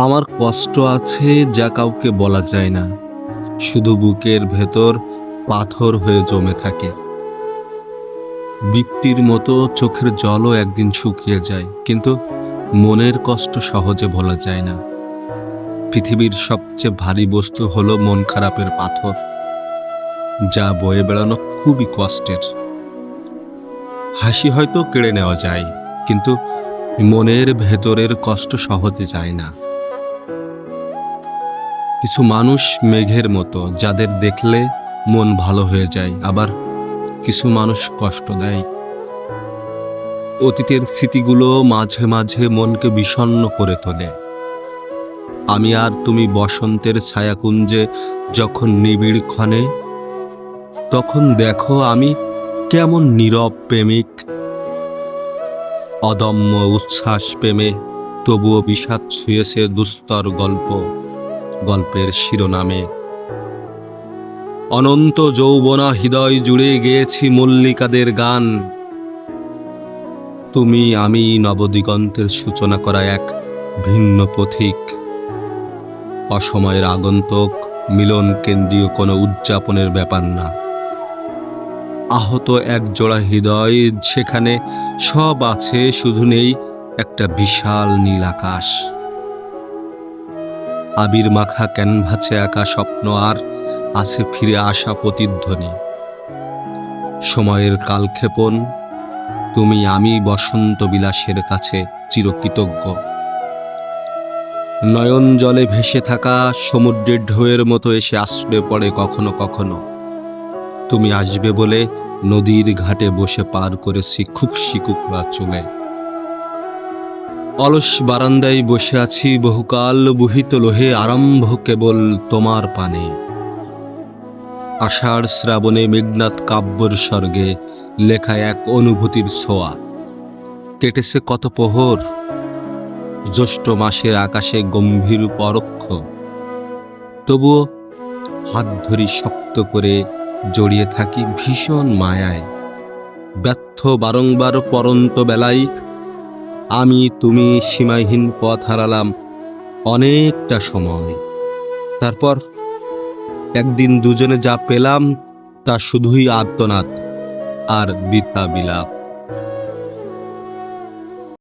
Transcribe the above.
আমার কষ্ট আছে যা কাউকে বলা যায় না, শুধু বুকের ভেতর পাথর হয়ে জমে থাকে। বৃষ্টির মতো চোখের জলও একদিন শুকিয়ে যায়, কিন্তু মনের কষ্ট সহজে ভোলা যায় না। পৃথিবীর সবচেয়ে ভারী বস্তু হলো মন খারাপের পাথর, যা বয়ে বেড়ানো খুবই কষ্টের। হাসি হয়তো কেড়ে নেওয়া যায়, কিন্তু মনের ভেতরের কষ্ট সহজে যায় না। কিছু মানুষ মেঘের মতো, যাদের দেখলে মন ভালো হয়ে যায়, আবার কিছু মানুষ কষ্ট দেয়। অতীতের স্মৃতিগুলো মাঝে মাঝে মনকে বিষণ্ণ করে তোলে। আমি আর তুমি বসন্তের ছায়াকুঞ্জে যখন নিবিড় ক্ষণে, তখন দেখো আমি কেমন নীরব প্রেমিক। অদম্য উচ্ছ্বাস প্রেমে তবুও বিষাদ ছুঁয়েছে দুস্তর গল্পের শিরোনামে। অনন্ত যৌবনা হৃদয় জুড়ে গেয়েছি মল্লিকাদের গান। তুমি আমি নবদিগন্তের সূচনা করা এক ভিন্ন পথিক। অসময়ের আগন্তুক, মিলন কেন্দ্রীয় কোনো উদযাপনের ব্যাপার না। আহত এক জোড়া হৃদয়, সেখানে সব আছে, শুধু নেই একটা বিশাল নীল আকাশ। আবির মাখা ক্যানভাসে আঁকা স্বপ্ন, আর আছে ফিরে আসা প্রতিধ্বনি। সময়ের কালক্ষেপণ, তুমি আমি বসন্ত বিলাসের কাছে চিরকৃতজ্ঞ। নয়ন জলে ভেসে থাকা সমুদ্রের ঢেউয়ের মতো এসে আশ্রয় পড়ে কখনো কখনো। তুমি আসবে বলে নদীর ঘাটে বসে পার করেছি খুকশি কুকড়া চুলে। অলস বারান্দায় বসে আছি বহুকাল, বুহিত লোহে আরম্ভ কেবল তোমার পানে। আষাঢ় শ্রাবণে মেঘনাদ কাব্যর স্বর্গে লেখা এক অনুভূতির ছোঁয়া। কেটেছে কত প্রহর, জ্যৈষ্ঠ মাসের আকাশে গম্ভীর পরোক্ষ। তবুও হাত ধরি শক্ত করে, জড়িয়ে থাকি ভীষণ মায়ায়। ব্যর্থ বারংবার পরন্ত বেলায় আমি তুমি সীমাহীন পথ হারালাম অনেকটা সময়। তারপর একদিন দুজনে যা পেলাম তা শুধুই আর্তনাদ আর বৃথা বিলাপ।